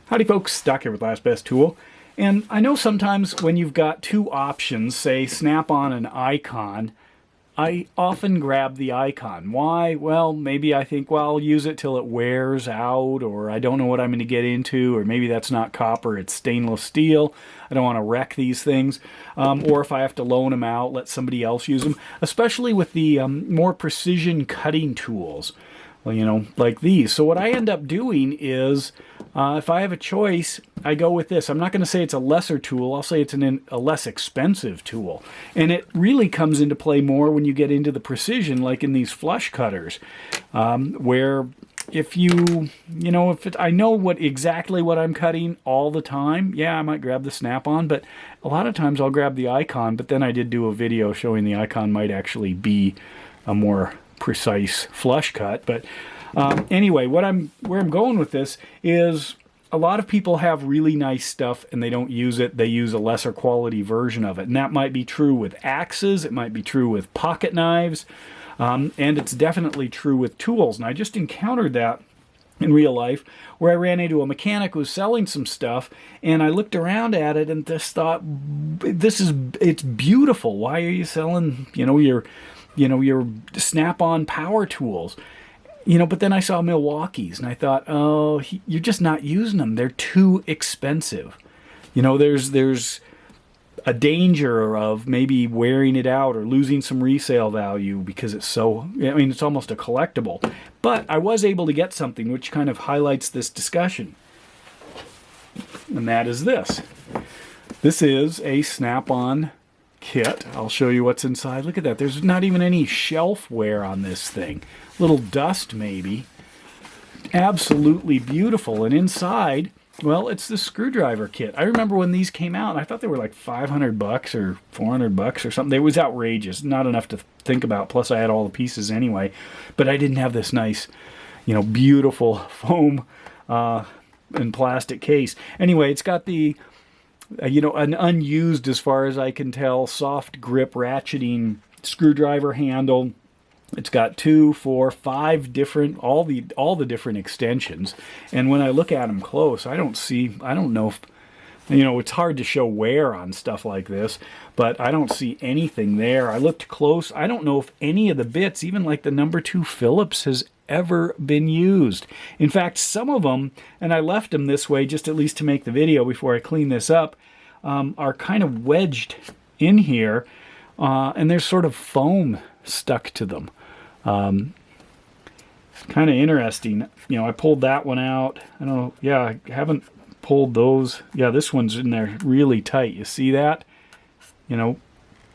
Howdy folks, Stock here with Last Best Tool. And I know sometimes when you've got two options, say Snap-on and Icon, I often grab the Icon. Why? Well, maybe I think, well, I'll use it till it wears out, or I don't know what I'm going to get into, or maybe that's not copper, it's stainless steel. I don't want to wreck these things. Or if I have to loan them out, let somebody else use them, especially with the more precision cutting tools. Well, you know, like these. So what I end up doing is, if I have a choice, I go with this. I'm not going to say it's a lesser tool. I'll say it's a less expensive tool. And it really comes into play more when you get into the precision, like in these flush cutters, where if I know exactly what I'm cutting all the time, yeah, I might grab the Snap-on, but a lot of times I'll grab the Icon. But then I did do a video showing the Icon might actually be a more precise flush cut. But anyway, where I'm going with this is a lot of people have really nice stuff and they don't use it. They use a lesser quality version of it. And that might be true with axes. It might be true with pocket knives. And it's definitely true with tools. And I just encountered that in real life where I ran into a mechanic who was selling some stuff, and I looked around at it and just thought, it's beautiful. Why are you selling, your Snap-on power tools? But then I saw Milwaukee's and I thought, oh, you're just not using them. They're too expensive. There's a danger of maybe wearing it out or losing some resale value because it's it's almost a collectible. But I was able to get something which kind of highlights this discussion. And that is this. This is a Snap-on kit. I'll show you what's inside. Look at that. There's not even any shelf wear on this thing. Little dust maybe. Absolutely beautiful. And inside, well, it's the screwdriver kit. I remember when these came out, I thought they were like $500 or $400 or something. It was outrageous. Not enough to think about. Plus I had all the pieces anyway. But I didn't have this nice, beautiful foam and plastic case. Anyway, it's got the an unused, as far as I can tell, soft grip ratcheting screwdriver handle. It's got 2, 4, 5 different, all the different extensions. And when I look at them close, I don't know if, it's hard to show wear on stuff like this, but I don't see anything there. I looked close. I don't know if any of the bits, even like the number 2 Phillips, has ever been used. In fact, some of them, and I left them this way just at least to make the video before I clean this up, are kind of wedged in here, and there's sort of foam stuck to them. Kind of interesting. I pulled that one out. I don't know. Yeah, I haven't pulled those. Yeah, this one's in there really tight. You see that?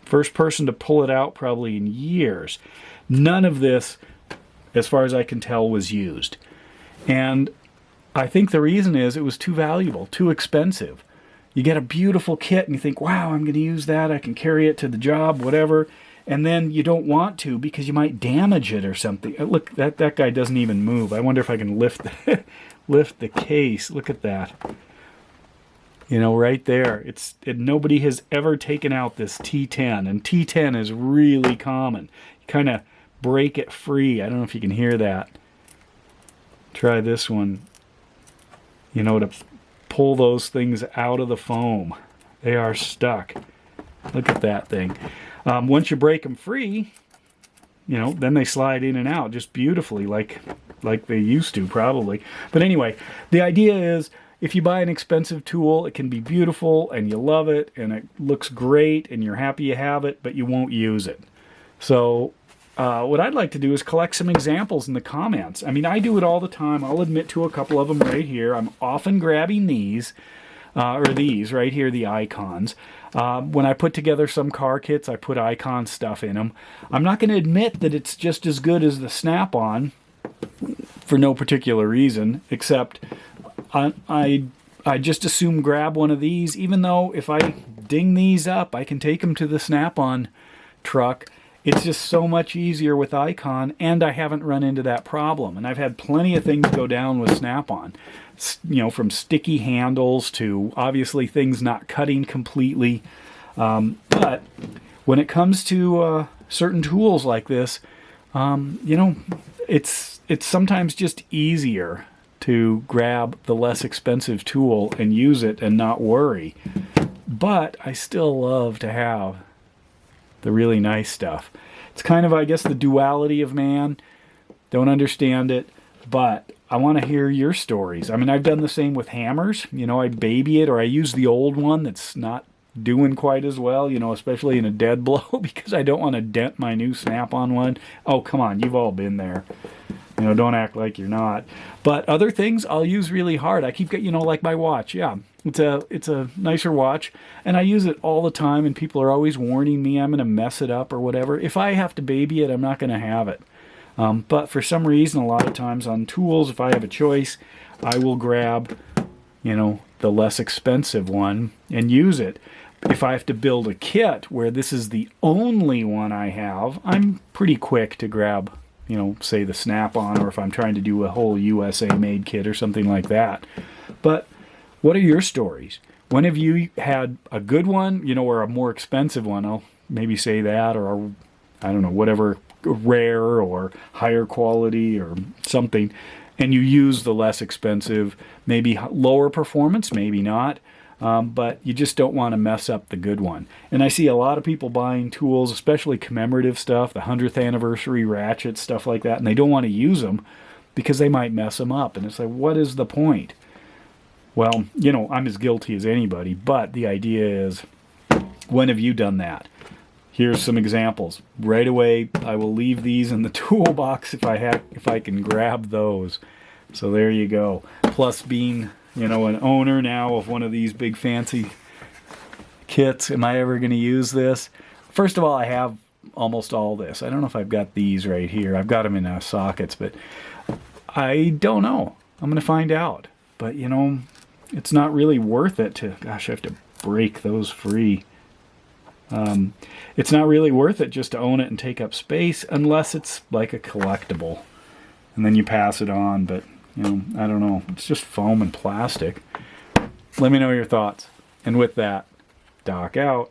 First person to pull it out probably in years. None of this, as far as I can tell, was used. And I think the reason is it was too valuable, too expensive. You get a beautiful kit and you think, wow, I'm going to use that. I can carry it to the job, whatever. And then you don't want to because you might damage it or something. Look, that guy doesn't even move. I wonder if I can lift the case. Look at that. Right there. Nobody has ever taken out this T10. And T10 is really common. You kind of break it free. I don't know if you can hear that. Try this one. To pull those things out of the foam. They are stuck. Look at that thing. Once you break them free, then they slide in and out just beautifully, like they used to probably. But anyway, the idea is if you buy an expensive tool, it can be beautiful and you love it and it looks great and you're happy you have it, but you won't use it. So what I'd like to do is collect some examples in the comments. I do it all the time. I'll admit to a couple of them right here. I'm often grabbing these, or these right here, the Icons. When I put together some car kits, I put Icon stuff in them. I'm not going to admit that it's just as good as the Snap-on for no particular reason, except I just assume grab one of these, even though if I ding these up, I can take them to the Snap-on truck. It's just so much easier with Icon, and I haven't run into that problem. And I've had plenty of things go down with Snap-on. From sticky handles to obviously things not cutting completely. But when it comes to certain tools like this, it's sometimes just easier to grab the less expensive tool and use it and not worry. But I still love to have the really nice stuff. It's kind of, I guess, the duality of man. Don't understand it, but I want to hear your stories. I mean, I've done the same with hammers. You know, I baby it, or I use the old one that's not doing quite as well, you know, especially in a dead blow, because I don't want to dent my new Snap-on one. Oh, come on, you've all been there. You know, don't act like you're not. But other things I'll use really hard. I keep getting, you know, like my watch. Yeah, it's a nicer watch, and I use it all the time, and people are always warning me I'm going to mess it up or whatever. If I have to baby it, I'm not going to have it. But for some reason, a lot of times on tools, if I have a choice, I will grab, you know, the less expensive one and use it. If I have to build a kit where this is the only one I have, I'm pretty quick to grab, you know, say the Snap-on, or if I'm trying to do a whole USA-made kit or something like that. But what are your stories? When have you had a good one, you know, or a more expensive one? I'll maybe say that, or I don't know, whatever, rare or higher quality or something, and you use the less expensive, maybe lower performance, maybe not, but you just don't want to mess up the good one. And I see a lot of people buying tools, especially commemorative stuff, the 100th anniversary ratchets, stuff like that, and they don't want to use them because they might mess them up. And it's like, what is the point? Well, you know, I'm as guilty as anybody, but the idea is, when have you done that? Here's some examples. Right away, I will leave these in the toolbox if I can grab those. So there you go. Plus being, you know, an owner now of one of these big fancy kits, am I ever going to use this? First of all, I have almost all this. I don't know if I've got these right here. I've got them in sockets, but I don't know. I'm going to find out. But, you know, it's not really worth it to, gosh, I have to break those free. It's not really worth it just to own it and take up space unless it's like a collectible. And then you pass it on, but, you know, I don't know. It's just foam and plastic. Let me know your thoughts. And with that, Doc out.